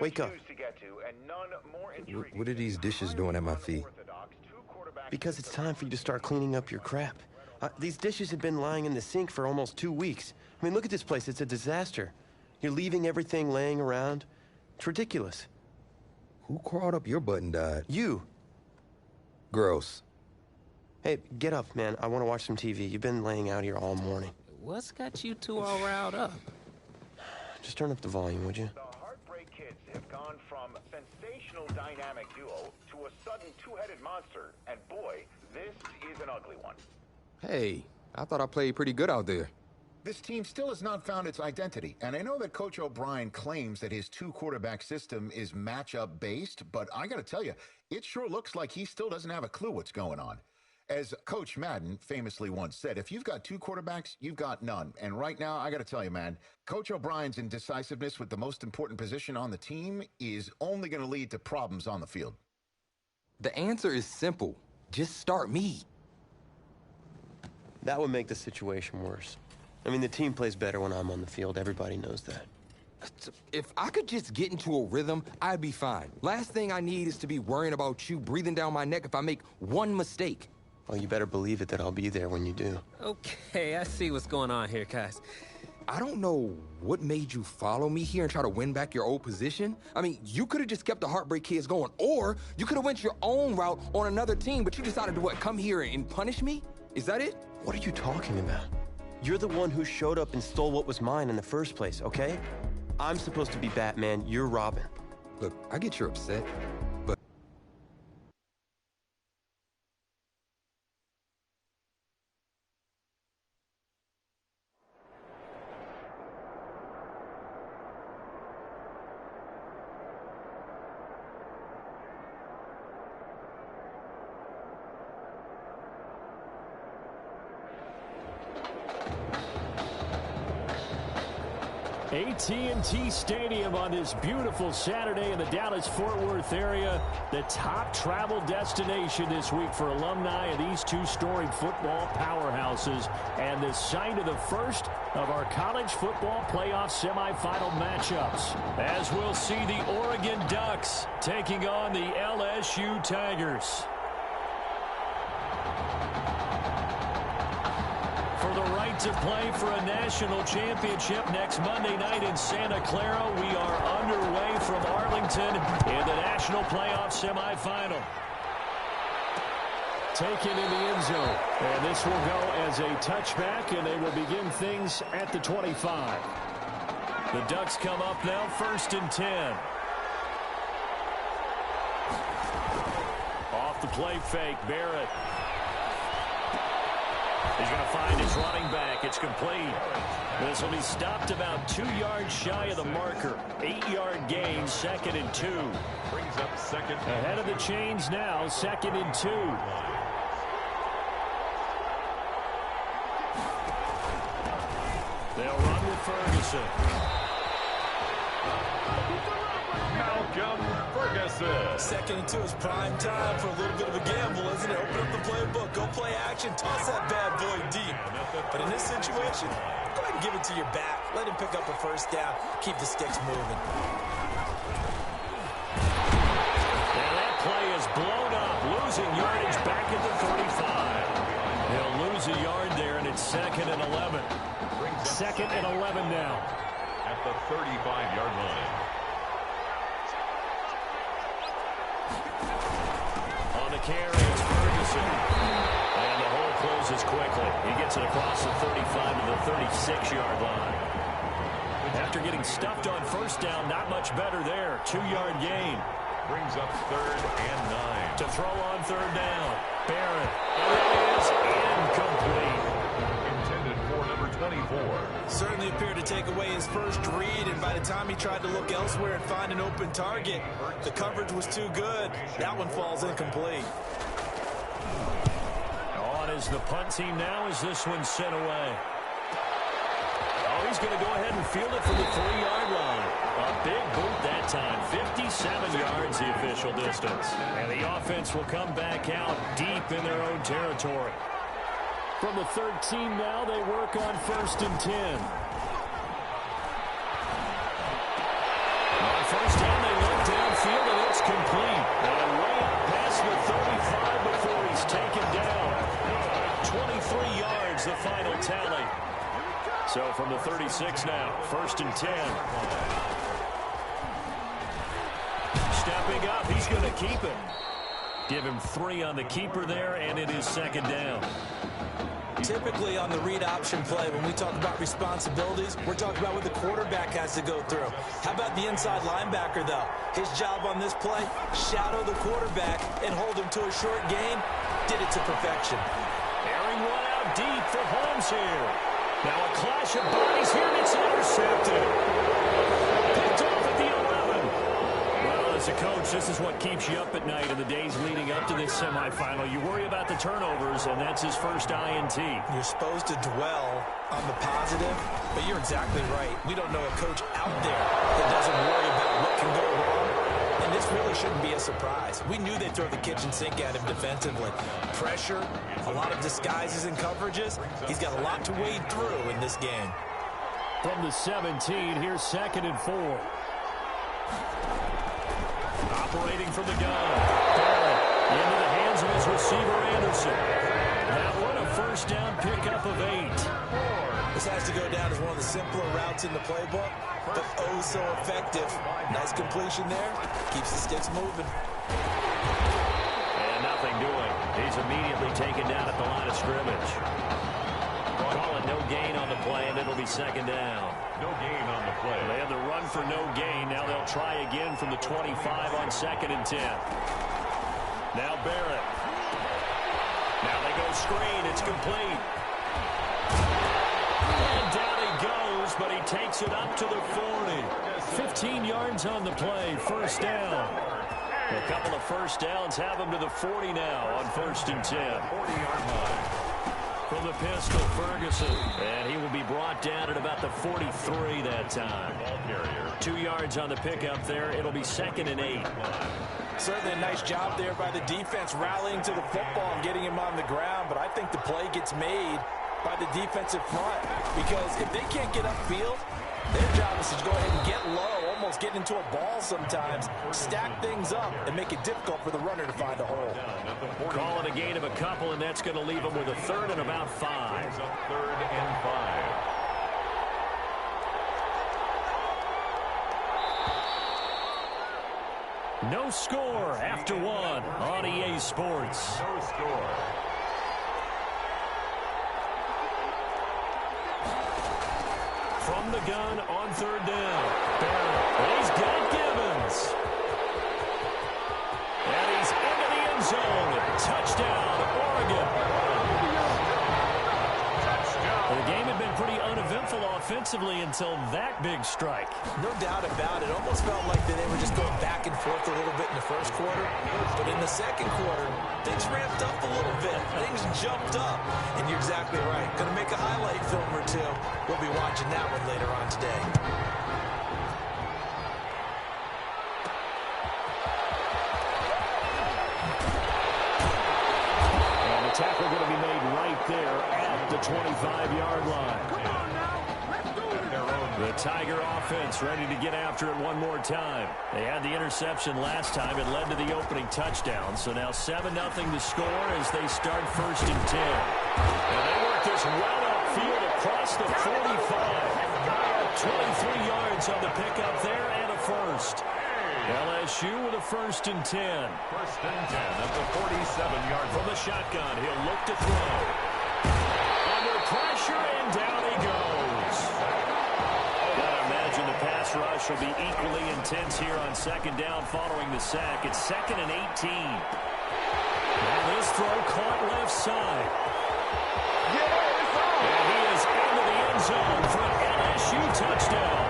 Wake up. What are these dishes doing at my feet? Because it's time for you to start cleaning up your crap. These dishes have been lying in the sink for almost 2 weeks. I mean, look at this place. It's a disaster. You're leaving everything laying around. It's ridiculous. Who crawled up your butt and died? You. Gross. Hey, get up, man. I want to watch some TV. You've been laying out here all morning. What's got you two all riled up? Just turn up the volume, would you? The Heartbreak Kids have gone from sensational dynamic duo to a sudden two-headed monster. And boy, this is an ugly one. Hey, I thought I played pretty good out there. This team still has not found its identity, and I know that Coach O'Brien claims that his two-quarterback system is matchup-based, but I gotta tell you, it sure looks like he still doesn't have a clue what's going on. As Coach Madden famously once said, if you've got two quarterbacks, you've got none. And right now, I gotta tell you, man, Coach O'Brien's indecisiveness with the most important position on the team is only gonna lead to problems on the field. The answer is simple. Just start me. That would make the situation worse. I mean, the team plays better when I'm on the field. Everybody knows that. If I could just get into a rhythm, I'd be fine. Last thing I need is to be worrying about you breathing down my neck if I make one mistake. Well, you better believe it that I'll be there when you do. Okay, I see what's going on here, guys. I don't know what made you follow me here and try to win back your old position. I mean, you could have just kept the Heartbreak Kids going, or you could have went your own route on another team, but you decided to what, come here and punish me? Is that it? What are you talking about? You're the one who showed up and stole what was mine in the first place, okay? I'm supposed to be Batman, you're Robin. Look, I get you're upset, but... AT&T Stadium on this beautiful Saturday in the Dallas-Fort Worth area. The top travel destination this week for alumni of these two storied football powerhouses. And the site of the first of our college football playoff semifinal matchups. As we'll see the Oregon Ducks taking on the LSU Tigers. For the right to play for a national championship next Monday night in Santa Clara, we are underway from Arlington in the national playoff semifinal. Taken in the end zone. And this will go as a touchback, and they will begin things at the 25. The Ducks come up now, 1st and 10. Off the play fake, Barrett. He's going to find his running back. It's complete. This will be stopped about 2 yards shy of the marker. 8-yard gain, 2nd and 2. Brings up second. Ahead of the chains now, 2nd and 2. They'll run with Ferguson. Malcolm Ferguson. 2nd and 2 is prime time for a little bit of a gamble, isn't it? Open up the playbook, go play action, toss that bad boy deep. But in this situation, go ahead and give it to your back. Let him pick up a first down. Keep the sticks moving. And that play is blown up, losing yardage back at the 35. He'll lose a yard there, and it's 2nd and 11. 2nd and 11 now. At the 35-yard line. On the carry, it's Ferguson. And the hole closes quickly. He gets it across the 35 to the 36-yard line. After getting stuffed on first down, not much better there. 2-yard gain. Brings up 3rd and 9. To throw on 3rd down. Barrett. And it is incomplete. Intended for number 24. Certainly appeared to take away his first read, and by the time he tried to look elsewhere and find an open target, the coverage was too good. That one falls incomplete. On is the punt team now as this one's sent away. Oh, he's going to go ahead and field it from the 3-yard line. A big boot that time. 57 yards the official distance. And the offense will come back out deep in their own territory. From the 13 now, they work on 1st and 10. On first down, they look downfield, and it's complete. And way up past the 35 before he's taken down. 23 yards, the final tally. So from the 36 now, 1st and 10. Stepping up, he's going to keep it. Give him 3 on the keeper there, and it is 2nd down. Typically on the read option play, when we talk about responsibilities, we're talking about what the quarterback has to go through. How about the inside linebacker, though? His job on this play, shadow the quarterback and hold him to a short gain. Did it to perfection. Airing one out deep for Holmes here. Now a clash of bodies here, and it's intercepted. Picked off at the 11. Well, as a coach, this is what keeps you up at night in the days leading up to this semifinal. You worry about the turnovers, and that's his first INT. You're supposed to dwell on the positive, but you're exactly right. We don't know a coach out there that doesn't worry about what can go wrong, and this really shouldn't be a surprise. We knew they'd throw the kitchen sink at him defensively. Pressure, a lot of disguises and coverages. He's got a lot to wade through in this game. From the 17, here's 2nd and 4. Operating from the gun. Barrett into the hands of his receiver, Anderson. That one a first down pickup of 8. This has to go down as one of the simpler routes in the playbook, but oh so effective. Nice completion there. Keeps the sticks moving. And nothing doing. He's immediately taken down at the line of scrimmage. Call it no gain on the play, and it'll be 2nd down. No gain on the play. They had the run for no gain. Now they'll try again from the 25 on 2nd and 10. Now Barrett. Now they go screen. It's complete. And down he goes, but he takes it up to the 40. 15 yards on the play. First down. A couple of first downs have him to the 40 now on 1st and 10. 40-yard line. From the pistol, Ferguson. And he will be brought down at about the 43 that time. 2 yards on the pickup there. It'll be 2nd and 8. Certainly a nice job there by the defense rallying to the football and getting him on the ground, but I think the play gets made by the defensive front because if they can't get upfield, their job is to go ahead and get low, almost get into a ball sometimes, stack things up, and make it difficult for the runner to find a hole. Call it a gain of a couple, and that's going to leave them with a 3rd and about 5. 3rd and 5. No score after 1 on EA Sports. No score. From the gun on 3rd down. Barrett. He's got Gibbons. And he's into the end zone. Touchdown, Oregon. The game had been pretty uneventful offensively until that big strike. No doubt about it. Almost felt like they were just going back and forth a little bit in the first quarter. But in the second quarter, things ramped up a little bit. Things jumped up. And you're exactly right. Going to make a highlight film or two. We'll be watching that one later on today. And the tackle going to be made right there at the 25-yard line. The Tiger offense ready to get after it one more time. They had the interception last time. It led to the opening touchdown. So now 7-0 to score as they start 1st and 10. And they work this well upfield across the 45. 23 yards on the pickup there and a first. LSU with a 1st and 10. 1st and 10 at the 47-yard from the shotgun. He'll look to throw. Under pressure, and down he goes. Gotta imagine the pass rush will be equally intense here on 2nd down following the sack. It's 2nd and 18. Now this throw caught left side. And he is into the end zone for an LSU touchdown.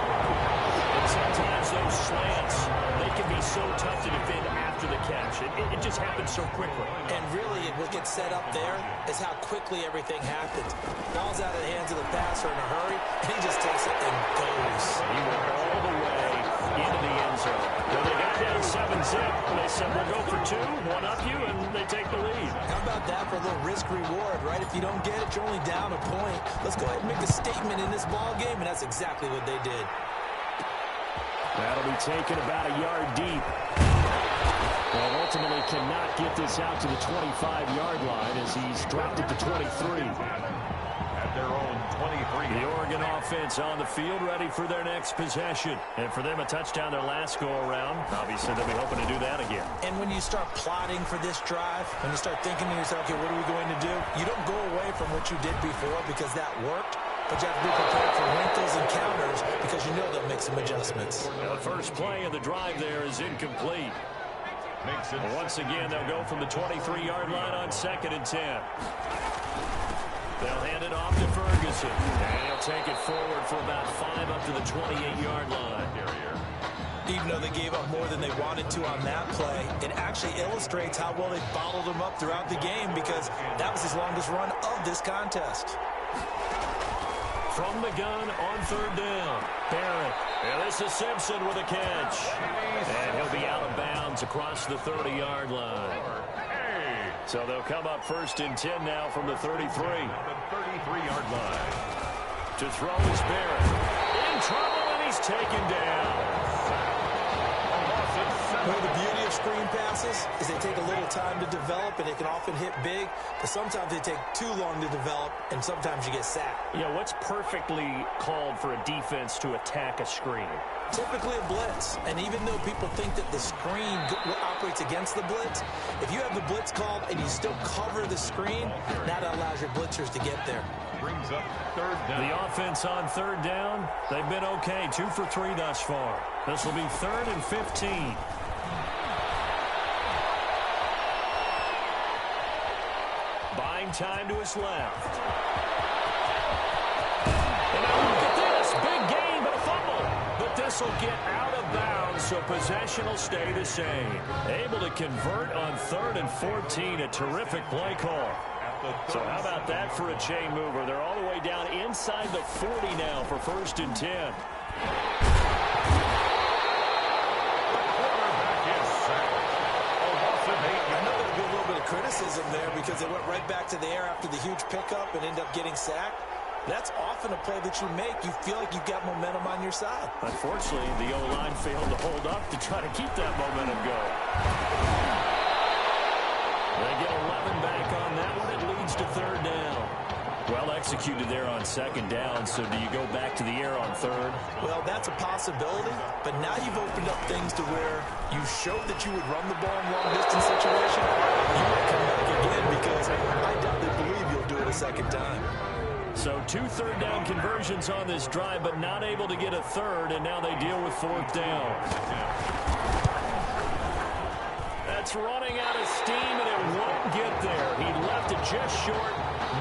And sometimes those slants, they can be so tough to defend after the catch. It just happens so quickly. And really, what gets set up there is how quickly everything happens. Ball's out of the hands of the passer in a hurry, and he just takes it and goes. He went all the way into the end zone. When they got down 7-zip, they said, we'll go for 2, one up you, and they take the lead. How about that for a little risk-reward, right? If you don't get it, you're only down a point. Let's go ahead and make a statement in this ball game, and that's exactly what they did. That'll be taken about a yard deep. Well, ultimately cannot get this out to the 25-yard line as he's dropped it to 23. At their own 23. The Oregon offense on the field, ready for their next possession. And for them, a touchdown their last go-around. Obviously, they'll be hoping to do that again. And when you start plotting for this drive, when you start thinking to yourself, okay, what are we going to do? You don't go away from what you did before because that worked. But you have to be prepared for wrinkles and counters because you know they'll make some adjustments. The first play of the drive there is incomplete. Once again, they'll go from the 23-yard line on 2nd and 10. They'll hand it off to Ferguson. And he'll take it forward for about 5 up to the 28-yard line. Even though they gave up more than they wanted to on that play, it actually illustrates how well they bottled them up throughout the game because that was his longest run of this contest. From the gun on 3rd down, Barrett. And this is Simpson with a catch. And he'll be out of bounds across the 30-yard line. So they'll come up 1st and 10 now from the 33. The 33-yard line. To throw is Barrett. In trouble, and he's taken down. Well, the beauty of screen passes is they take a little time to develop, and they can often hit big, but sometimes they take too long to develop, and sometimes you get sacked. Yeah, what's perfectly called for a defense to attack a screen? Typically a blitz, and even though people think that the screen operates against the blitz, if you have the blitz called and you still cover the screen, that allows your blitzers to get there. Brings up 3rd down. The offense on 3rd down, they've been okay, 2 for 3 thus far. This will be 3rd and 15. Buying time to his left. And now look at this, big gain, but a fumble. But this will get out of bounds, so possession will stay the same. Able to convert on 3rd and 14, a terrific play call. So how about that for a chain mover? They're all the way down inside the 40 now for 1st and 10. I know there'll be a little bit of criticism there because they went right back to the air after the huge pickup and end up getting sacked. That's often a play that you make. You feel like you've got momentum on your side. Unfortunately, the O-line failed to hold up to try to keep that momentum going. They get 11 back on that one. It leads to 3rd down. Well executed there on 2nd down, so do you go back to the air on 3rd? Well, that's a possibility, but now you've opened up things to where you showed that you would run the ball in long-distance situation. You might come back again because I doubt they believe you'll do it a 2nd time. So 2 3rd down conversions on this drive, but not able to get a 3rd, and now they deal with 4th down. That's running out of steam, and it won't get there. He left it just short.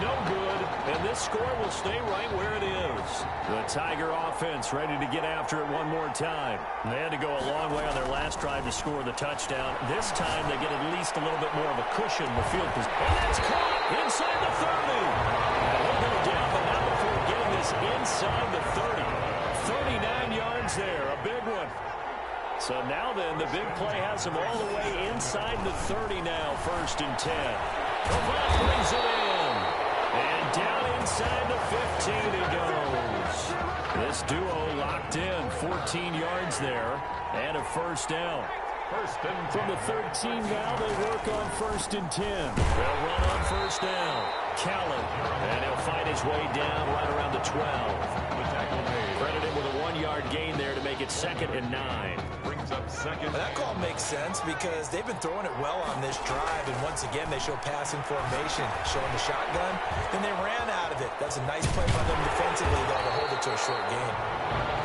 No good, and this score will stay right where it is. The Tiger offense ready to get after it one more time. They had to go a long way on their last drive to score the touchdown. This time they get at least a little bit more of a cushion in the field position. And that's caught inside the 30. A little bit of down, but not before getting this inside the 30. 39 yards there, a big one. So now then, the big play has him all the way inside the 30 now, 1st and 10. Kovac brings it in. And down inside the 15 he goes. This duo locked in, 14 yards there, and a 1st down. From the 13 now, they work on 1st and 10. They'll run on 1st down. Callan, and he'll find his way down right around the 12. Credited with a 1-yard gain there to make it 2nd and 9. Brings up 2nd. Well, that call makes sense because they've been throwing it well on this drive, and once again they show passing formation, showing the shotgun, and they ran out of it. That's a nice play by them defensively, though, to hold it to a short gain.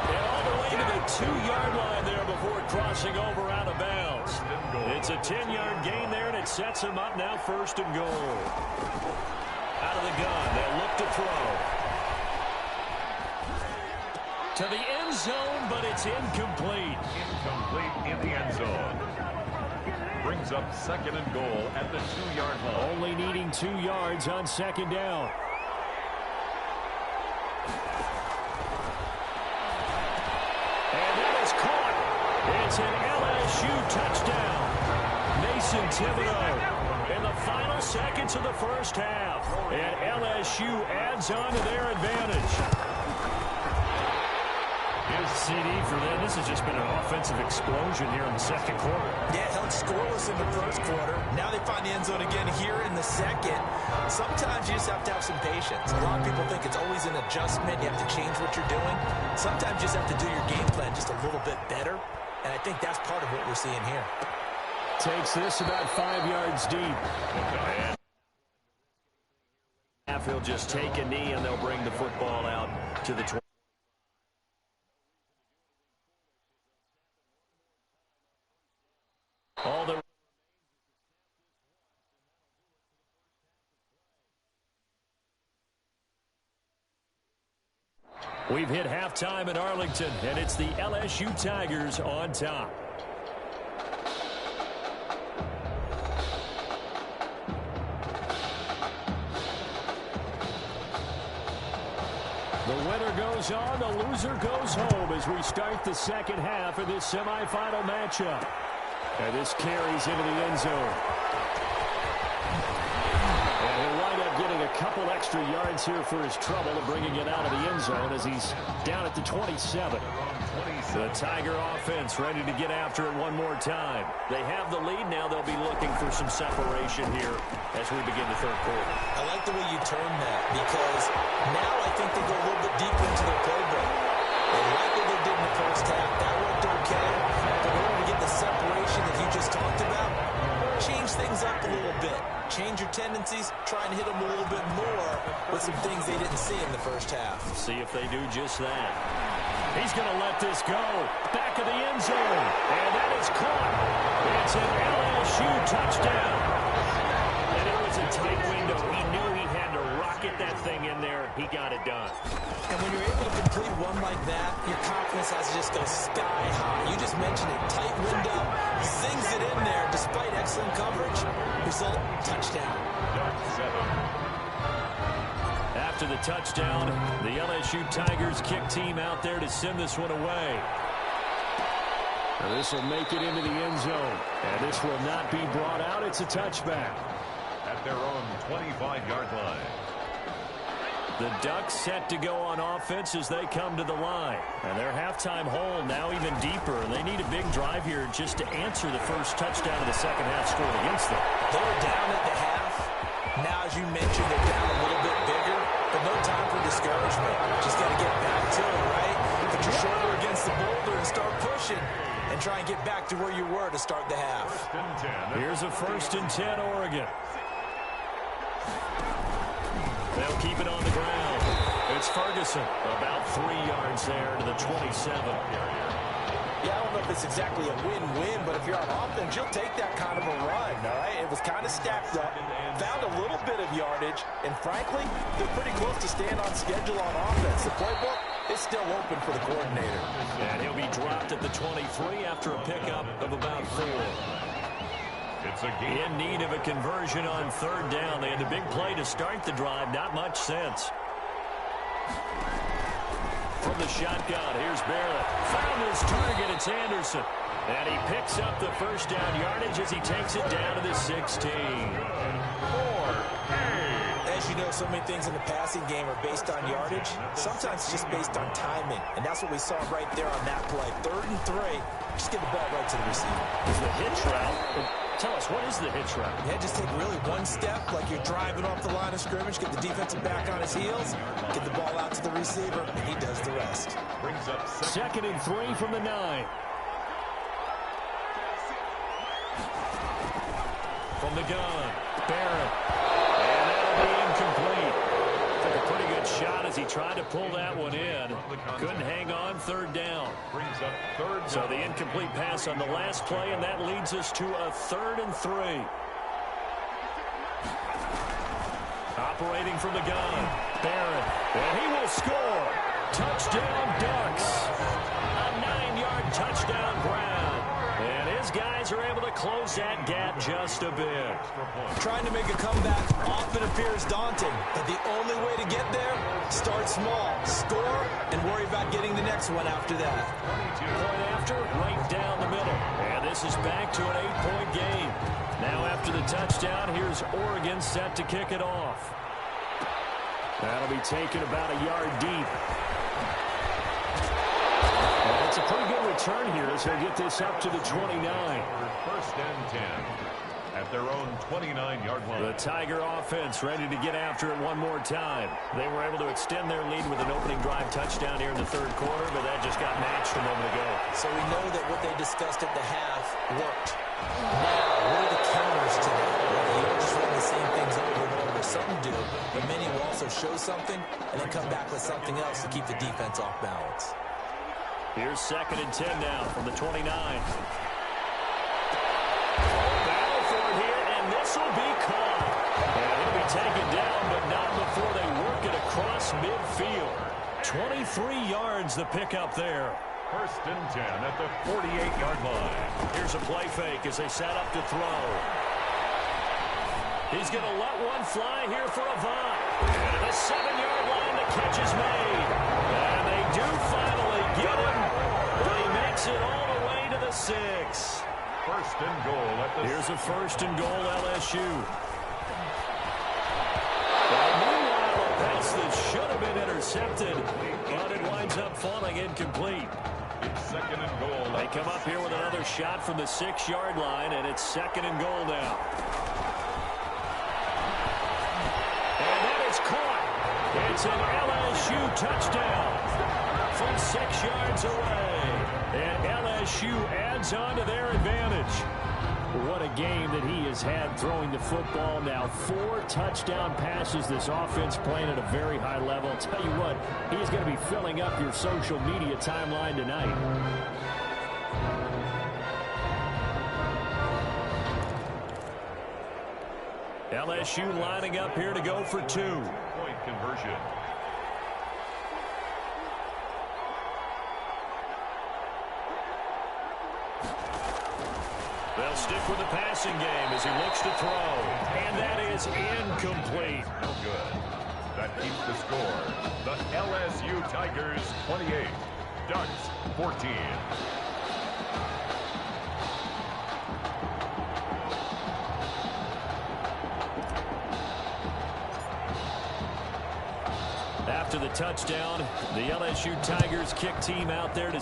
And all the way to the 2-yard line there before crossing over out of bounds. It's a 10-yard gain there, and it sets him up now 1st and goal. Out of the gun, they'll look to throw. To the end zone, but it's incomplete. Incomplete in the end zone. Brings up 2nd and goal at the 2-yard line. Only needing 2 yards on 2nd down. And that is caught. It's an LSU touchdown. Mason Thibodeau in the final seconds of the first half. And LSU adds on to their advantage. His CD for them. This has just been an offensive explosion here in the second quarter. Yeah, held scoreless in the first quarter. Now they find the end zone again here in the second. Sometimes you just have to have some patience. A lot of people think it's always an adjustment. You have to change what you're doing. Sometimes you just have to do your game plan just a little bit better. And I think that's part of what we're seeing here. Takes this about 5 yards deep. He'll just take a knee, and they'll bring the football out to the 20. All the We've hit halftime in Arlington, and it's the LSU Tigers on top. The winner goes on, the loser goes home as we start the second half of this semifinal matchup. And this carries into the end zone. And he'll wind up getting a couple extra yards here for his trouble and bringing it out of the end zone as he's down at the 27. The Tiger offense ready to get after it one more time. They have the lead now. They'll be looking for some separation here as we begin the third quarter. I like the way you turn that because now I think they go a little bit deeper into their playbook. They like what they did in the first half. That worked okay. But in order to get the separation that you just talked about, change things up a little bit. Change your tendencies. Try and hit them a little bit more with some things they didn't see in the first half. See if they do just that. He's going to let this go. Back of the end zone. And that is caught. It's an LSU touchdown. And it was a tight window. He knew he had to rocket that thing in there. He got it done. And when you're able to complete one like that, your confidence has to just go sky high. You just mentioned it. Tight window. Zings it in there despite excellent coverage. Result, touchdown. After the touchdown, the LSU Tigers kick team out there to send this one away. This will make it into the end zone. And this will not be brought out. It's a touchback. At their own 25-yard line. The Ducks set to go on offense as they come to the line. And their halftime hole now even deeper. And they need a big drive here just to answer the first touchdown of the second half scored against them. They were down at the half. Now, as you mentioned, they're down a little bit bigger. But no time for discouragement. Just got to get back to it, right? Put your shoulder against the boulder and start pushing. And try and get back to where you were to start the half. Here's a 1st and 10, Oregon. They'll keep it on the ground. It's Ferguson, about 3 yards there to the 27. Yeah, I don't know if it's exactly a win-win, but if you're on offense, you'll take that kind of a run, all right? It was kind of stacked up, found a little bit of yardage, and frankly, they're pretty close to staying on schedule on offense. The playbook is still open for the coordinator. And he'll be dropped at the 23 after a pickup of about 4. It's a game. In need of a conversion on 3rd down. They had the big play to start the drive. Not much sense. From the shotgun, here's Barrett. Found his target. It's Anderson. And he picks up the first down yardage as he takes it down to the 16. As you know, so many things in the passing game are based on yardage. Sometimes it's just based on timing. And that's what we saw right there on that play. 3rd and 3. Just get the ball right to the receiver. Is the hitch route. Tell us, what is the hitch route? Yeah, just take really one step like you're driving off the line of scrimmage, get the defensive back on his heels, get the ball out to the receiver, and he does the rest. Brings up 2nd and 3 from the 9. From the gun, Barrett. And that'll be incomplete. Took a pretty good shot as he tried to pull that one in. Couldn't hang on. 3rd down. Brings up 3rd down. So the incomplete pass on the last play, and that leads us to a 3rd and 3. Operating from the gun, Barrett. And he will score. Touchdown, Ducks. A 9-yard touchdown ground. And his guys are able to close that gap just a bit. Trying to make a comeback often appears daunting, but the only way to get there, start small, score, and worry about getting the next one after that. Point after, right down the middle. And this is back to an 8-point game. Now after the touchdown, here's Oregon set to kick it off. That'll be taken about a yard deep. And return here as he'll get this up to the 29. First and 10 at their own 29-yard line. The Tiger offense ready to get after it one more time. They were able to extend their lead with an opening drive touchdown here in the third quarter, but that just got matched a moment ago. So we know that what they discussed at the half worked. Now, what are the counters to that? Well, you don't just run the same things over and over. Some do, but many will also show something and then come back with something else to keep the defense off balance. Here's 2nd and 10 now from the 29. This will be caught. And he'll be taken down, but not before they work it across midfield. 23 yards the pickup there. First and 10 at the 48-yard line. Here's a play fake as they set up to throw. He's going to let one fly here for Avant. And at the 7-yard line, the catch is made. And they do finally get him, but he makes it all the way to the 6. First and goal at the... Here's a first and goal, LSU. Well, meanwhile, a pass that should have been intercepted, but it winds up falling incomplete. It's 2nd and goal. They come up here with another shot from the 6-yard line, and it's 2nd and goal now. And that is caught. It's an LSU touchdown from 6 yards away. And LSU adds on to their advantage. What a game that he has had throwing the football now. 4 touchdown passes. This offense playing at a very high level. I'll tell you what, he's going to be filling up your social media timeline tonight. LSU lining up here to go for 2. Point conversion. They'll stick with the passing game as he looks to throw. And that is incomplete. No good. That keeps the score. The LSU Tigers 28. Ducks 14. After the touchdown, the LSU Tigers kick team out there to...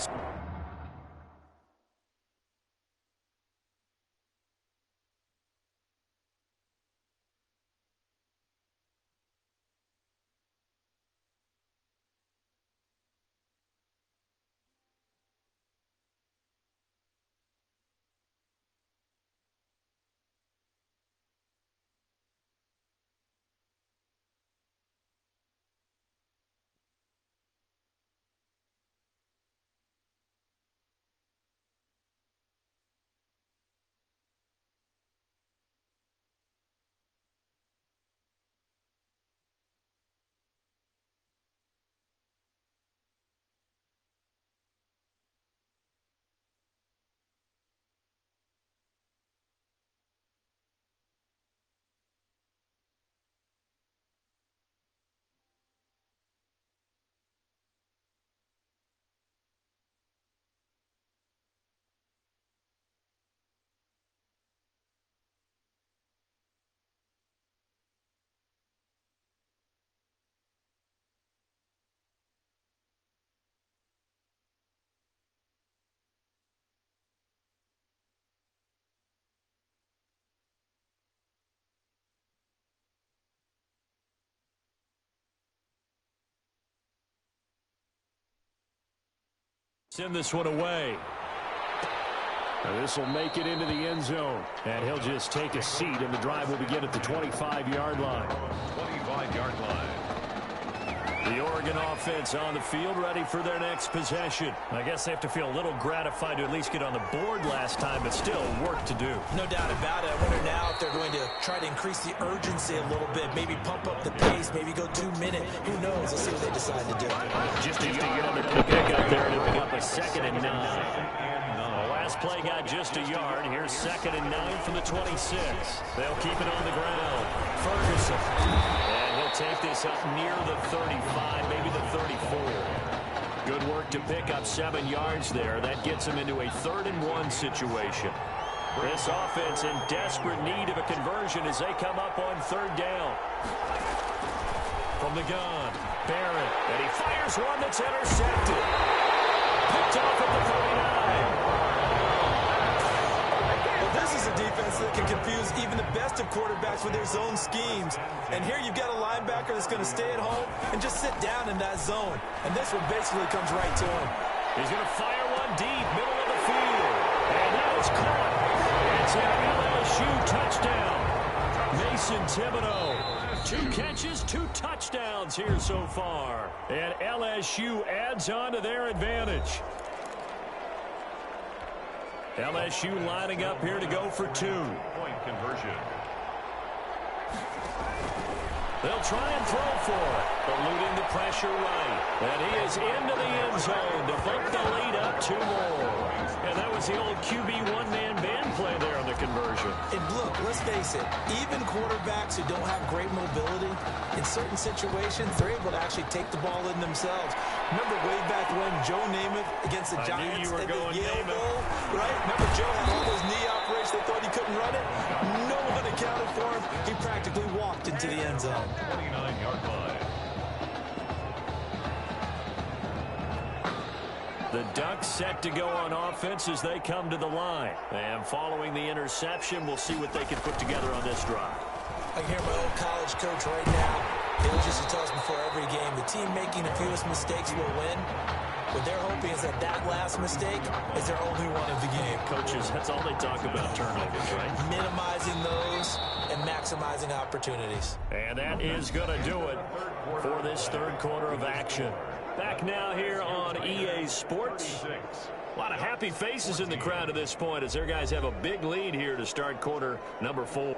Send this one away. This will make it into the end zone. And he'll just take a seat, and the drive will begin at the 25-yard line. 25-yard line. The Oregon offense on the field, ready for their next possession. I guess they have to feel a little gratified to at least get on the board last time, but still work to do. No doubt about it. I wonder now if they're going to try to increase the urgency a little bit, maybe pump up the pace, maybe go 2-minute. Who knows? Let's see what they decide to do. Just to get on the pick up there to pick up a 2nd and 9. The last play got just a yard. Here's 2nd and 9 from the 26. They'll keep it on the ground. Ferguson. And he'll take this up near the 35, maybe the 34. Good work to pick up 7 yards there. That gets him into a 3rd and 1 situation. This offense in desperate need of a conversion as they come up on 3rd down. From the gun, Barrett, and he fires one that's intercepted. Picked off at the 39. defense that can confuse even the best of quarterbacks with their zone schemes. And here you've got a linebacker that's going to stay at home and just sit down in that zone. And this one basically comes right to him. He's going to fire one deep, middle of the field. And that is caught. It's an LSU touchdown. Mason Thibodeau. 2 catches, 2 touchdowns here so far. And LSU adds on to their advantage. LSU lining up here to go for 2. Point conversion. They'll try and throw for it. Eluding the pressure right. And he is into the end zone to bump the lead up 2 more. And that was the old QB one-man band play there on the conversion. And look, let's face it, even quarterbacks who don't have great mobility, in certain situations, they're able to actually take the ball in themselves. Remember way back when Joe Namath against the Giants at the Yale Bowl, right? Remember Joe had all those knee operations, they thought he couldn't run it? No one accounted for him. He practically walked into the end zone. 29-yard line. The Ducks set to go on offense as they come to the line. And following the interception, we'll see what they can put together on this drive. I can hear my old college coach right now. He always used to tell us before every game, the team making the fewest mistakes will win. What they're hoping is that last mistake is their only one of the game. Coaches, that's all they talk about, turnovers, right? Minimizing those and maximizing opportunities. And that is going to do it for this third quarter of action. Back now here on EA Sports. A lot of happy faces in the crowd at this point as their guys have a big lead here to start quarter number 4.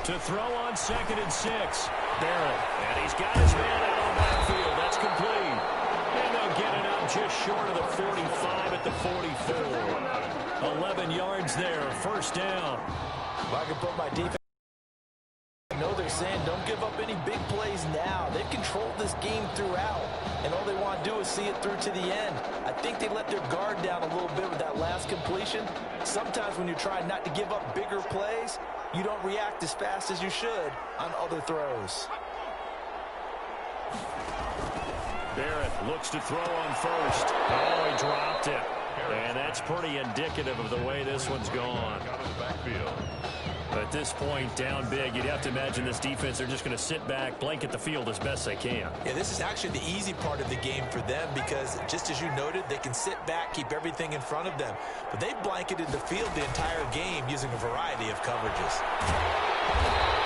To throw on 2nd and 6. Barrett. And he's got his man out of the backfield. That's complete. And they'll get it out just short of the 45 at the 44. 11 yards there. First down. If I can put my defense, I know they're saying don't give up any big plays now. They've controlled this game throughout. And all they want to do is see it through to the end. I think they let their guard down a little bit with that last completion. Sometimes when you're trying not to give up bigger plays, you don't react as fast as you should on other throws. Barrett looks to throw on first. Oh, he dropped it. And that's pretty indicative of the way this one's gone. Out of the backfield. At this point, down big, you'd have to imagine this defense, they're just going to sit back, blanket the field as best they can. Yeah, this is actually the easy part of the game for them because, just as you noted, they can sit back, keep everything in front of them. But they blanketed the field the entire game using a variety of coverages.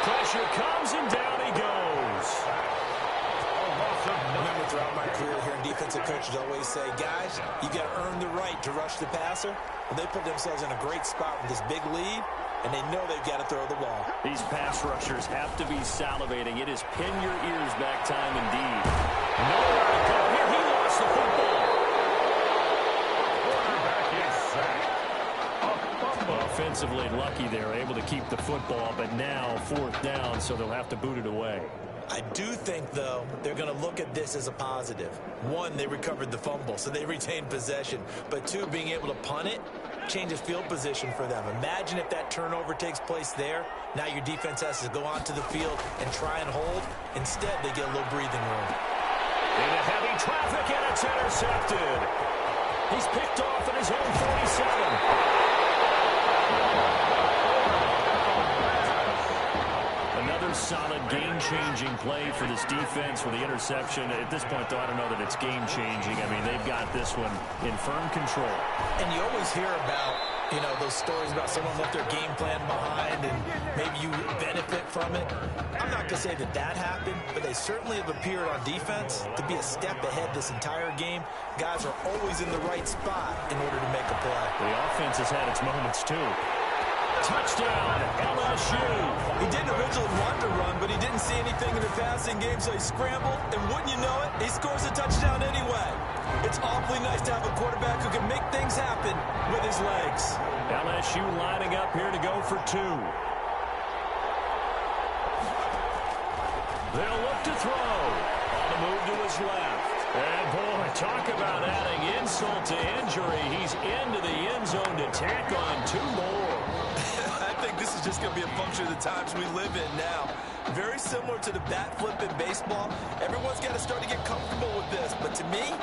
Pressure comes, and down he goes. I remember throughout my career hearing defensive coaches always say, guys, you got to earn the right to rush the passer. Well, they put themselves in a great spot with this big lead, and they know they've got to throw the ball. These pass rushers have to be salivating. It is pin your ears back time indeed. Nowhere to go. Here he lost the football. Quarterback is sacked. Offensively lucky they're able to keep the football, but now 4th down, so they'll have to boot it away. I do think, though, they're going to look at this as a positive. 1, they recovered the fumble, so they retained possession. But 2, being able to punt it changes field position for them. Imagine if that turnover takes place there. Now your defense has to go onto the field and try and hold. Instead, they get a little breathing room. Into heavy traffic, and it's intercepted. He's picked off at his own 47. Another solid game-changing play for this defense with the interception. At this point, though, I don't know that it's game-changing. I mean, they've got this one in firm control. And you always hear about, you know, those stories about someone left their game plan behind and maybe you benefit from it. I'm not going to say that that happened, but they certainly have appeared on defense to be a step ahead this entire game. Guys are always in the right spot in order to make a play. The offense has had its moments, too. Touchdown, LSU. He didn't originally want to run, but he didn't see anything in the passing game, so he scrambled, and wouldn't you know it, he scores a touchdown anyway. It's awfully nice to have a quarterback who can make things happen with his legs. LSU lining up here to go for 2. They'll look to throw. On the move to his left. And, boy, talk about adding insult to injury. He's into the end zone to tack on 2 more. I think this is just going to be a function of the times we live in now. Very similar to the bat flip in baseball. Everyone's got to start to get comfortable with this. But to me,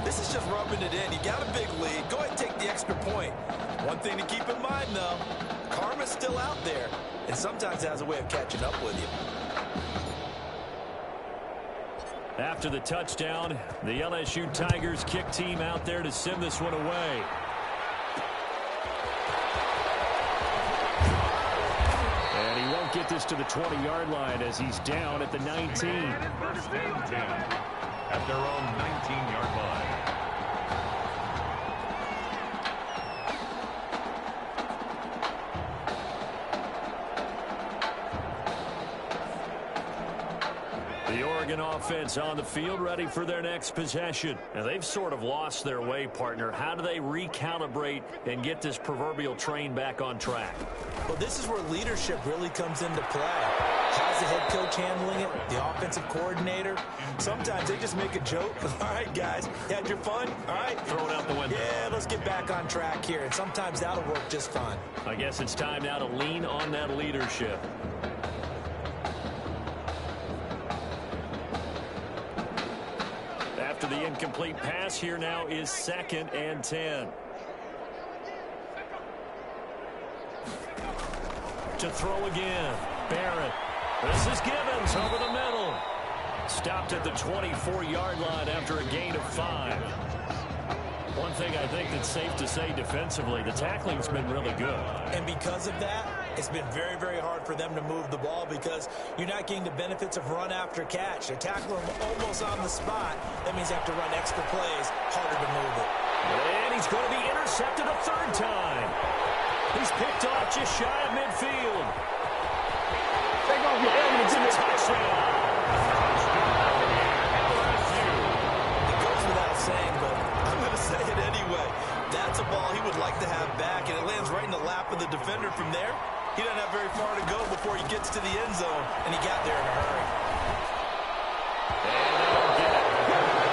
this is just rubbing it in. You got a big lead. Go ahead and take the extra point. One thing to keep in mind, though, karma's still out there. And sometimes it has a way of catching up with you. After the touchdown, the LSU Tigers kick team out there to send this one away. And he won't get this to the 20-yard line as he's down at the 19. First and 10 at their own 19-yard line. The Oregon offense on the field ready for their next possession. Now, they've sort of lost their way, partner. How do they recalibrate and get this proverbial train back on track? Well, this is where leadership really comes into play. How's the head coach handling it? The offensive coordinator? Sometimes they just make a joke. All right, guys, you had your fun? All right. Throw it out the window. Yeah, let's get back on track here. And sometimes that'll work just fine. I guess it's time now to lean on that leadership. After the incomplete pass, here now is 2nd and 10. To throw again. Barrett. This is Gibbons over the middle. Stopped at the 24-yard line after a gain of 5. One thing I think that's safe to say defensively, the tackling's been really good. And because of that, it's been very, very hard for them to move the ball because you're not getting the benefits of run after catch. They're tackling them almost on the spot. That means they have to run extra plays, harder to move it. And he's going to be intercepted a 3rd time. He's picked off just shy of midfield. Take off your helmet and touchdown. It goes without saying, but I'm going to say it anyway. That's a ball he would like to have back, and it lands right in the lap of the defender from there. He doesn't have very far to go before he gets to the end zone, and he got there in a hurry. And they don't get it.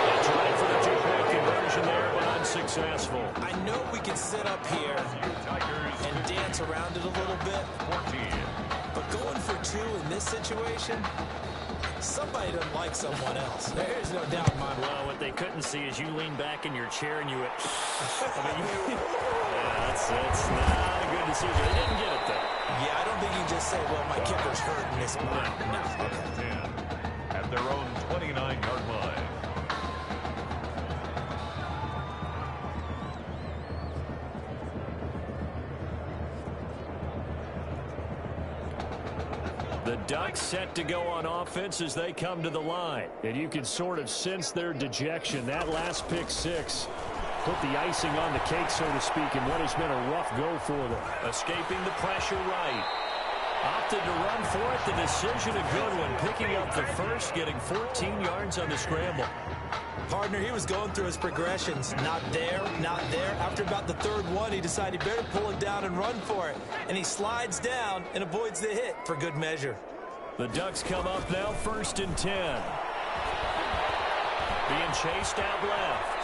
They tried for the 2-point conversion there, but unsuccessful. I know we can sit up here and dance around it a little bit, but going for 2 in this situation, somebody doesn't like someone else. There's no doubt in my mind. Well, what they couldn't see is you lean back in your chair and you went, yeah, that's not a good decision. They didn't get it, though. Yeah, I don't think you just say, well, my kicker's hurt in this moment. No. Okay. At their own 29-yard line. The Ducks set to go on offense as they come to the line. And you can sort of sense their dejection. That last pick 6 put the icing on the cake, so to speak, in what has been a rough go for them. Escaping the pressure right. Opted to run for it. The decision a good one. Picking up the first, getting 14 yards on the scramble. Partner, he was going through his progressions. Not there, not there. After about the 3rd one, he decided he better pull it down and run for it. And he slides down and avoids the hit for good measure. The Ducks come up now 1st and 10. Being chased out left.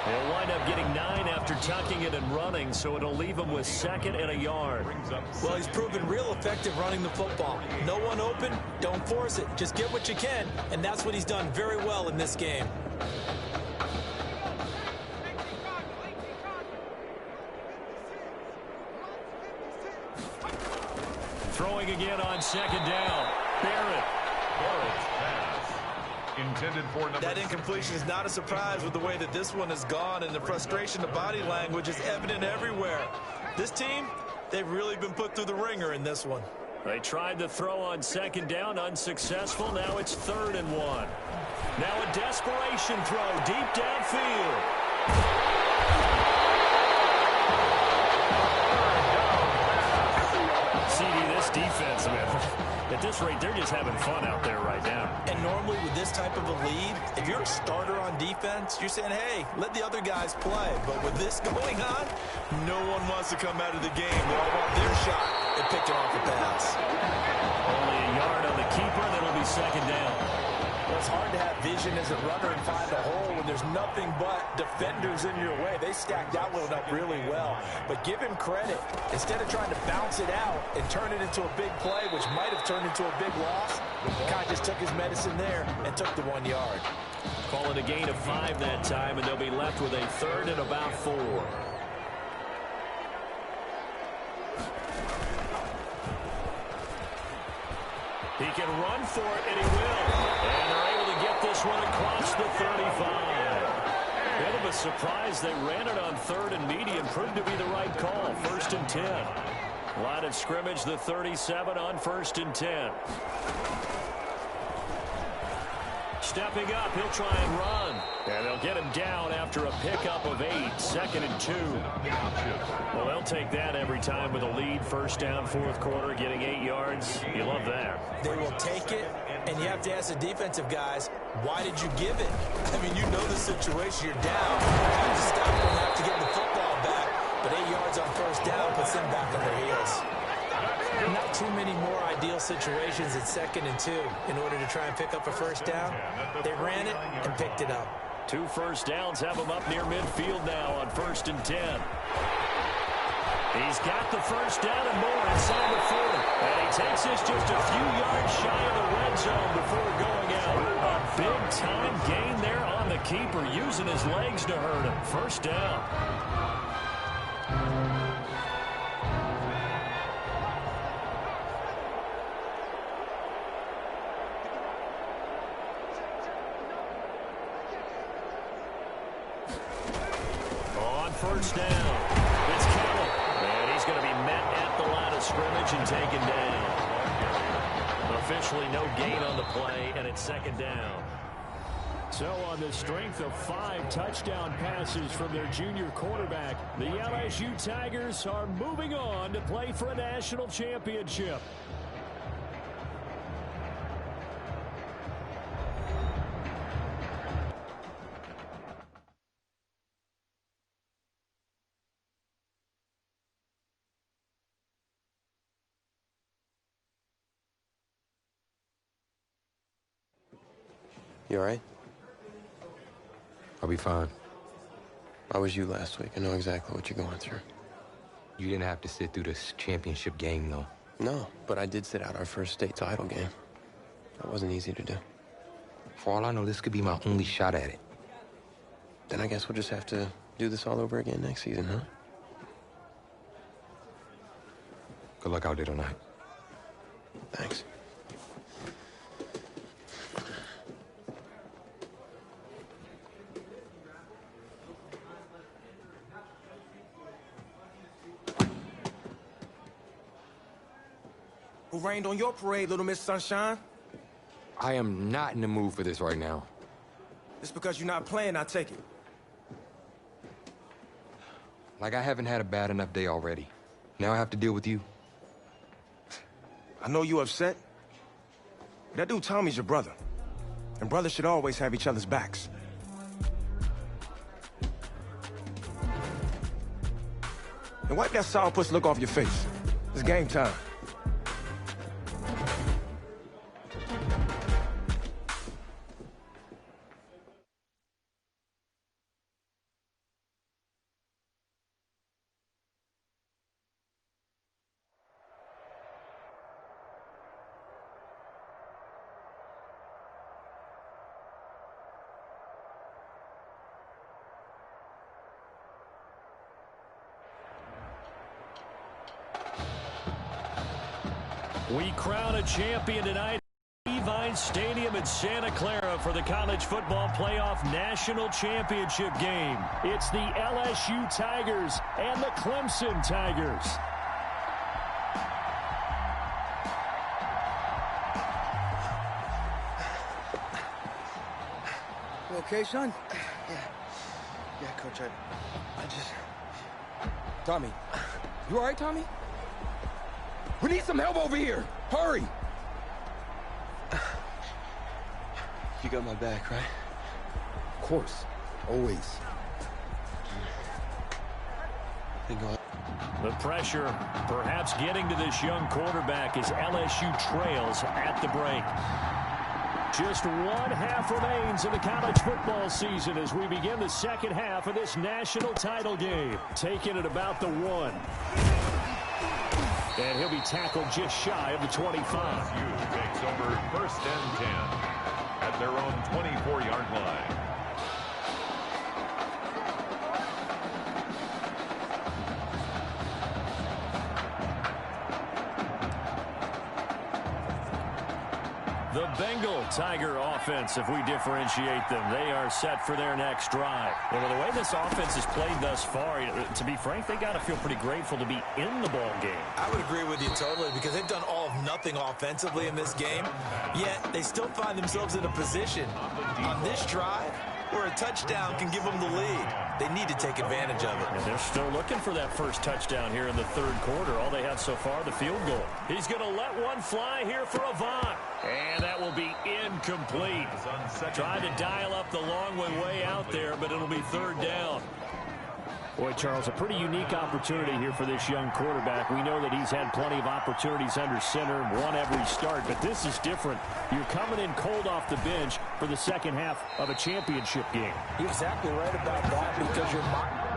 They'll wind up getting 9 after tucking it and running, so it'll leave them with 2nd and a yard. Well, he's proven real effective running the football. No one open, don't force it. Just get what you can, and that's what he's done very well in this game. Throwing again on 2nd down. Barrett Barrett's pass. Intended for number That incompletion is not a surprise with the way that this one has gone, and the frustration, the body language is evident everywhere. This team, they've really been put through the ringer in this one. They tried to throw on second down, unsuccessful. Now it's 3rd and 1. Now a desperation throw deep downfield. CD, this defense, man, at this rate, they're just having fun out there right now. And normally with this type of a lead, if you're a starter on defense, you're saying, hey, let the other guys play. But with this going on, no one wants to come out of the game. They all want their shot at picking off the pass. Only a yard on the keeper, and it'll be 2nd down. Well, it's hard to have vision as a runner and find a hole when there's nothing but defenders in your way. They stacked that one up really well. But give him credit. Instead of trying to bounce it out and turn it into a big play, which might have turned into a big loss, Kai just took his medicine there and took the 1 yard. Call it a gain of 5 that time, and they'll be left with a 3rd and about 4. He can run for it, and he will. And they're able to get this one across the 35. Bit of a surprise. They ran it on 3rd and medium. Proved to be the right call. 1st and 10. Line of scrimmage, the 37 on 1st and 10. Stepping up, he'll try and run. And they'll get him down after a pickup of 8. 2nd and 2. Well, they'll take that every time with a lead. 1st down, 4th quarter, getting 8 yards. You love that. They will take it, and you have to ask the defensive guys, why did you give it? I mean, you know the situation. You're down. You have to stop them, have to get the football back. But 8 yards on 1st down puts them back on their heels. Not too many more ideal situations at 2nd and 2 in order to try and pick up a 1st down. They ran it and picked it up. 2 first downs have him up near midfield now on 1st and 10. He's got the 1st down and more inside the 40. And he takes this just a few yards shy of the red zone before going out. A big-time gain there on the keeper, using his legs to hurt him. 1st down. On 1st down, it's Kittle. And he's going to be met at the line of scrimmage and taken down. Officially no gain on the play, and it's 2nd down. So on the strength of 5 touchdown passes from their junior quarterback, the LSU Tigers are moving on to play for a national championship. You all right? I'll be fine. I was you last week. I know exactly what you're going through. You didn't have to sit through this championship game, though. No, but I did sit out our first state title game. That wasn't easy to do. For all I know, this could be my only shot at it. Then I guess we'll just have to do this all over again next season, huh? Good luck out there tonight. Thanks. Who rained on your parade, Little Miss Sunshine? I am not in the mood for this right now. Just because you're not playing, I take it. Like I haven't had a bad enough day already. Now I have to deal with you. I know you upset. That dude Tommy's your brother. And brothers should always have each other's backs. And wipe that sourpuss look off your face. It's game time. We crown a champion tonight. Levine's Stadium in Santa Clara for the College Football Playoff National Championship game. It's the LSU Tigers and the Clemson Tigers. You okay, son? Yeah, Coach, I just... Tommy. You all right, Tommy? We need some help over here. Hurry. You got my back, right? Of course. Always. The pressure perhaps getting to this young quarterback as LSU trails at the break. Just one half remains in the college football season as we begin the second half of this national title game. Taking it about the 1. And he'll be tackled just shy of the 25. LSU takes over 1st and 10 at their own 24-yard line. The Bengal Tiger offense, if we differentiate them, they are set for their next drive. And with the way this offense has played thus far, to be frank, they got to feel pretty grateful to be in the ball game. I would agree with you totally because they've done all of nothing offensively in this game, yet they still find themselves in a position on this drive where a touchdown can give them the lead. They need to take advantage of it. And they're still looking for that first touchdown here in the third quarter. All they have so far, the field goal. He's going to let one fly here for Avant. And that will be incomplete. Trying to dial up the long way out there, but it'll be third down. Boy, Charles, a pretty unique opportunity here for this young quarterback. We know that he's had plenty of opportunities under center, won every start, but this is different. You're coming in cold off the bench for the second half of a championship game. You're exactly right about that because you're...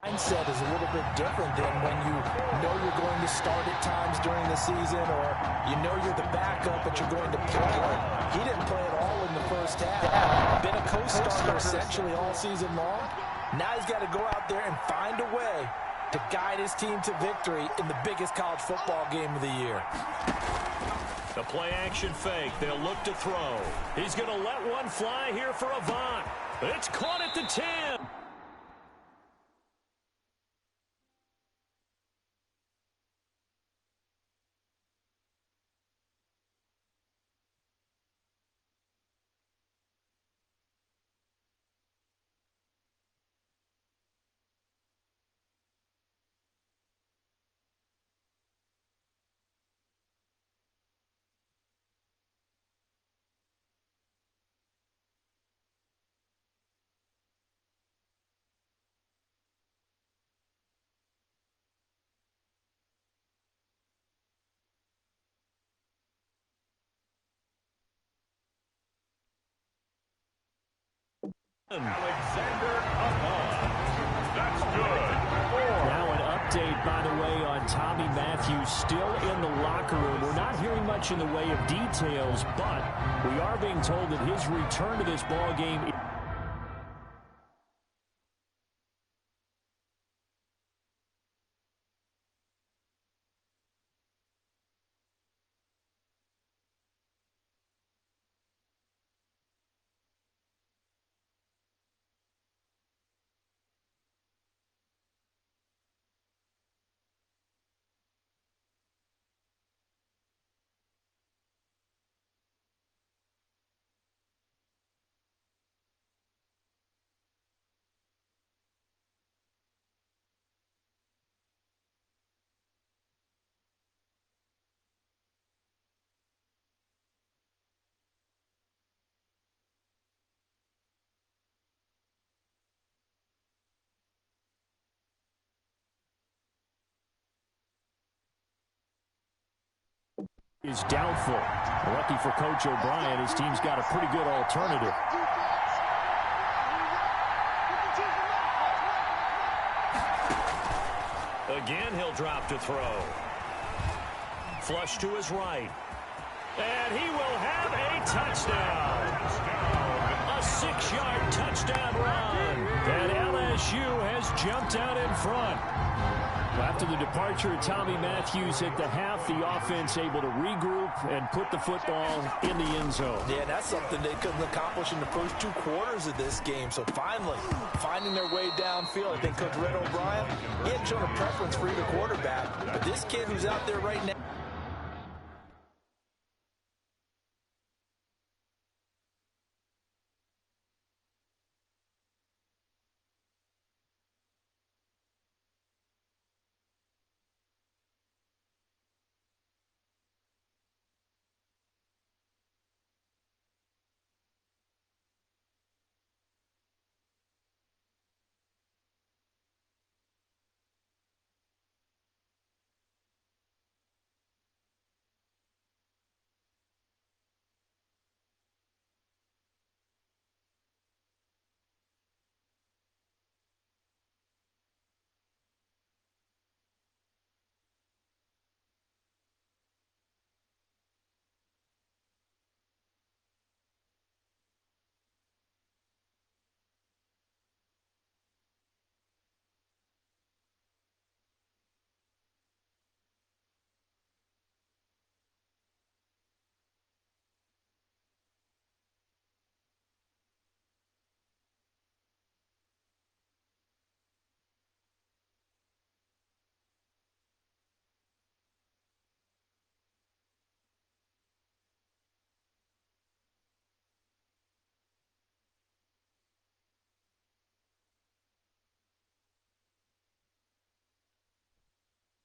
mindset is a little bit different than when you know you're going to start at times during the season or you know you're the backup but you're going to play. He didn't play at all in the first half. Been a co-starter essentially all season long. Now he's got to go out there and find a way to guide his team to victory in the biggest college football game of the year. The play action fake. They'll look to throw. He's going to let one fly here for Avant. It's caught at the 10. Alexander Avant. That's good. Now an update, by the way, on Tommy Matthews still in the locker room. We're not hearing much in the way of details, but we are being told that his return to this ball game is doubtful. Lucky for Coach O'Brien, his team's got a pretty good alternative. Again, he'll drop to throw. Flush to his right. And he will have a touchdown. A 6-yard touchdown run. And LSU has jumped out in front. After the departure of Tommy Matthews at the half, the offense able to regroup and put the football in the end zone. Yeah, that's something they couldn't accomplish in the first 2 quarters of this game. So finally, finding their way downfield. I think Coach Red O'Brien, he hadn't shown a preference for either quarterback. But this kid who's out there right now,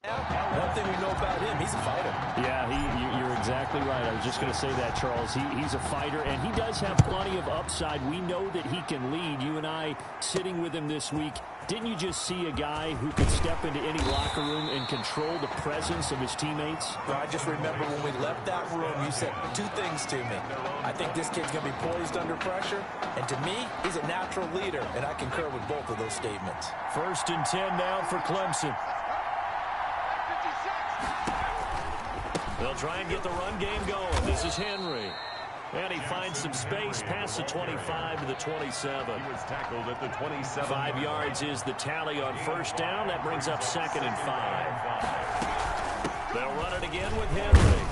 one thing we know about him, he's a fighter. Yeah, you're exactly right. I was just going to say that, Charles. He's a fighter, and he does have plenty of upside. We know that he can lead. You and I sitting with him this week, didn't you just see a guy who could step into any locker room and control the presence of his teammates? Well, I just remember when we left that room, you said 2 things to me. I think this kid's going to be poised under pressure, and to me, he's a natural leader, and I concur with both of those statements. 1st and 10 now for Clemson. They'll try and get the run game going. This is Henry. And he finds some space past the 25 to the 27. He was tackled at the 27. 5 yards is the tally on 1st down. That brings up 2nd and 5. They'll run it again with Henry.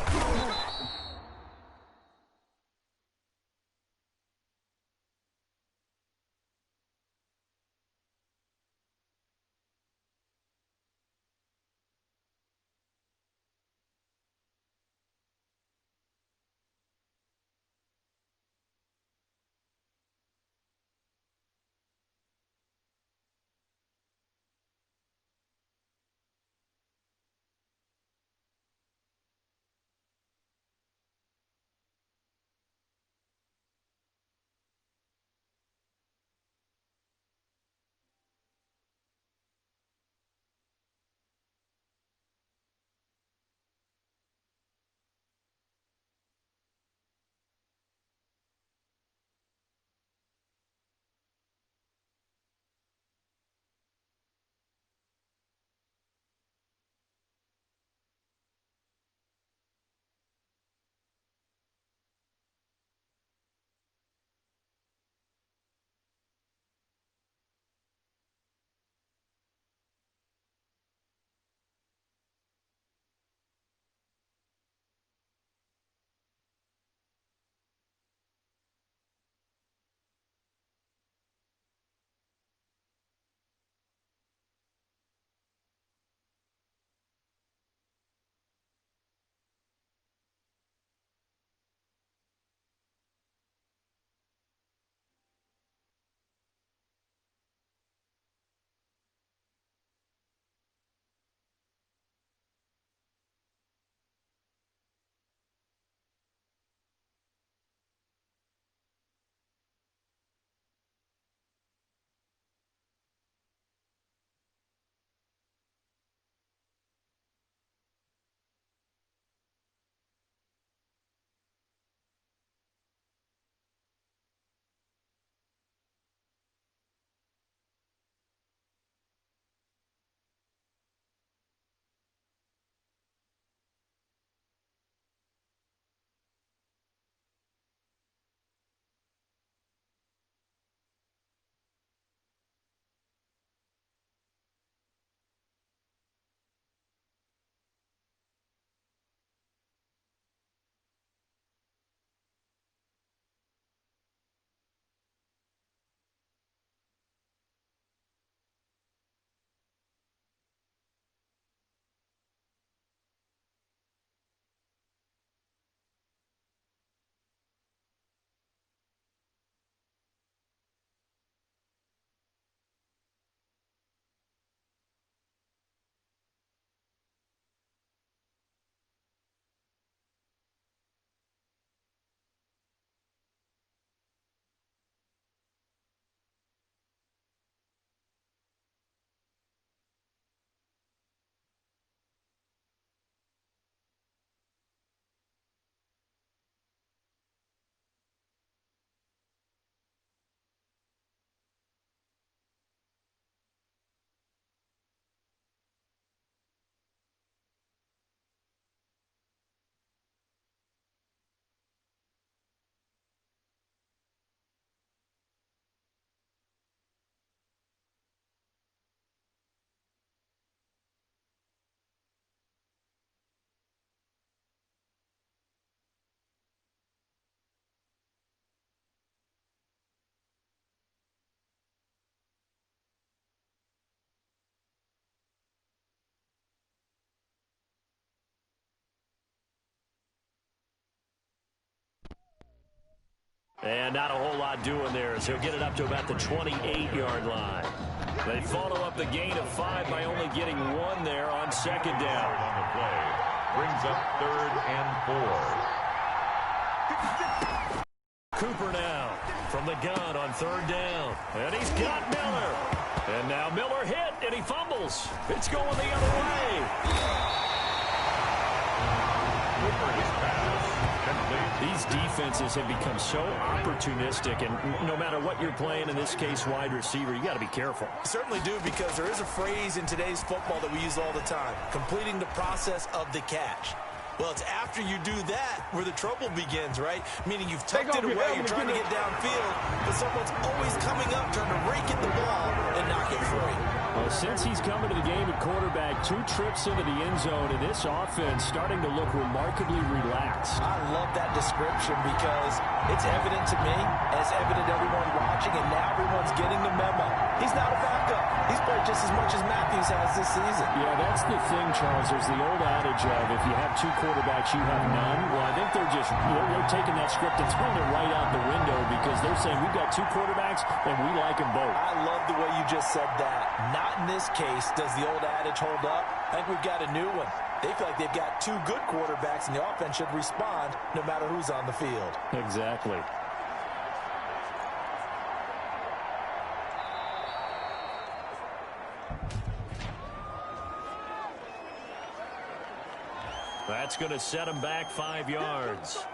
And not a whole lot doing there, as he'll get it up to about the 28-yard line. They follow up the gain of 5 by only getting 1 there on second down. On the play, brings up 3rd and 4. Cooper now from the gun on 3rd down. And he's got Miller. And now Miller hit, and he fumbles. It's going the other way. Cooper's pass complete. These defenses have become so opportunistic, and no matter what you're playing, in this case wide receiver, you got to be careful. You certainly do, because there is a phrase in today's football that we use all the time: completing the process of the catch. Well, it's after you do that where the trouble begins, right? Meaning you've tucked it away, you're trying to get downfield, but someone's always coming up, trying to rake at the ball and knock it free. Well, since he's come into the game at quarterback, 2 trips into the end zone, and this offense starting to look remarkably relaxed. I love that description, because it's evident to me, and it's evident to everyone watching, and now everyone's getting the memo. He's not a backup. He's played just as much as Matthews has this season. Yeah, that's the thing, Charles. There's the old adage of if you have 2 quarterbacks, you have none. Well, I think they're taking that script and throwing it right out the window, because they're saying we've got 2 quarterbacks, and we like them both. I love the way you just said that. Not in this case does the old adage hold up. I think we've got a new one. They feel like they've got 2 good quarterbacks, and the offense should respond no matter who's on the field. Exactly. That's going to set him back 5 yards.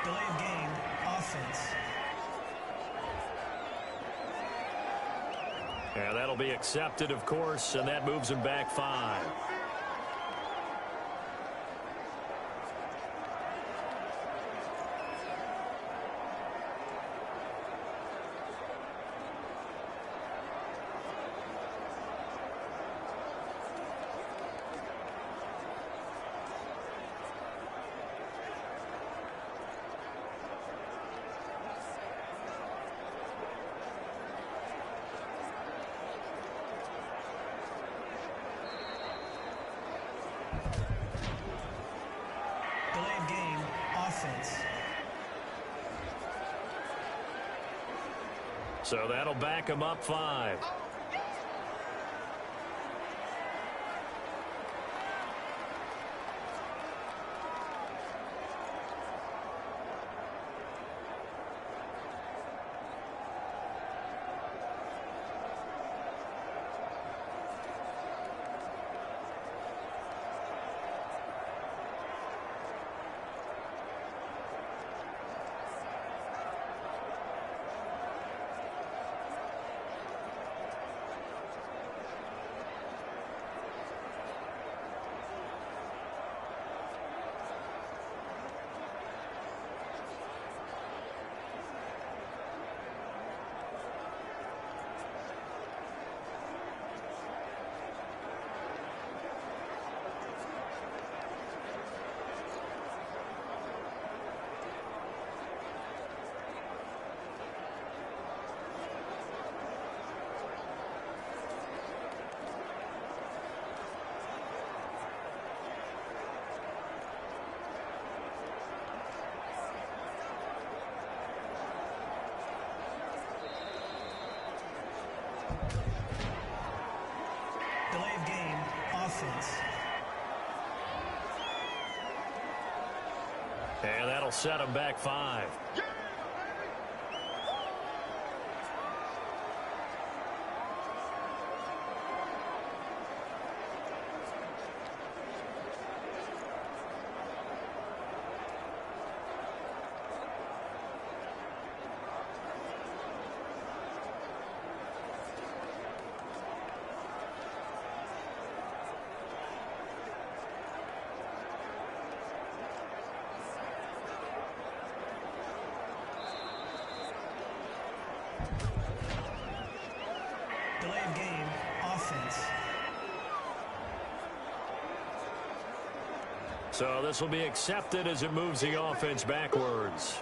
Delay of game, offense. Yeah, that'll be accepted, of course, and that moves him back 5. Delay of game, offense. So that'll back him up 5. Delay of game, offense. And that'll That'll set them back 5. Delay of game, offense. So this will be accepted as it moves the offense backwards.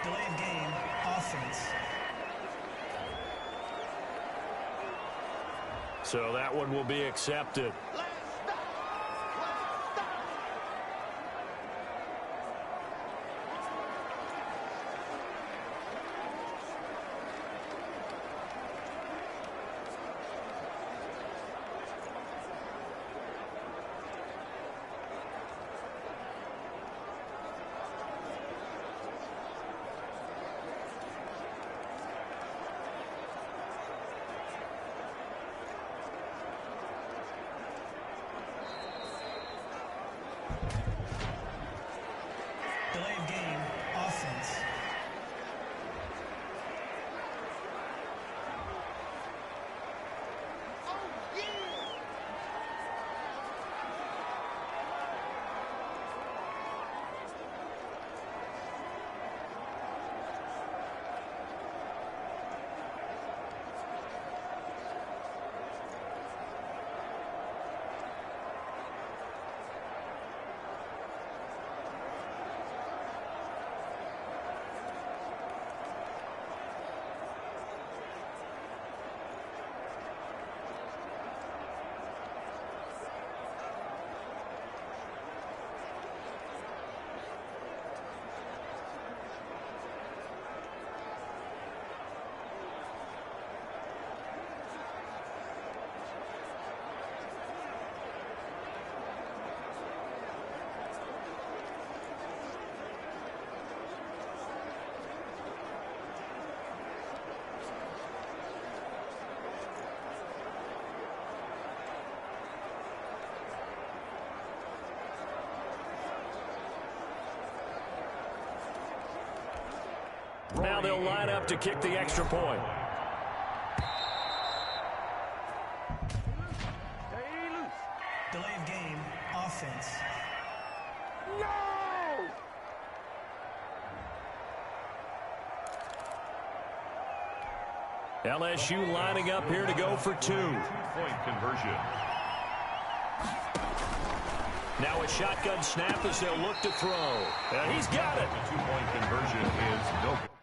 Delay of game, offense. So that one will be accepted. Delay of game, offense. Now they'll line up to kick the extra point. Delay of game, offense. LSU lining up here to go for 2. Two-point conversion. Now a shotgun snap as they'll look to throw. And he's got it. The two-point conversion is no good.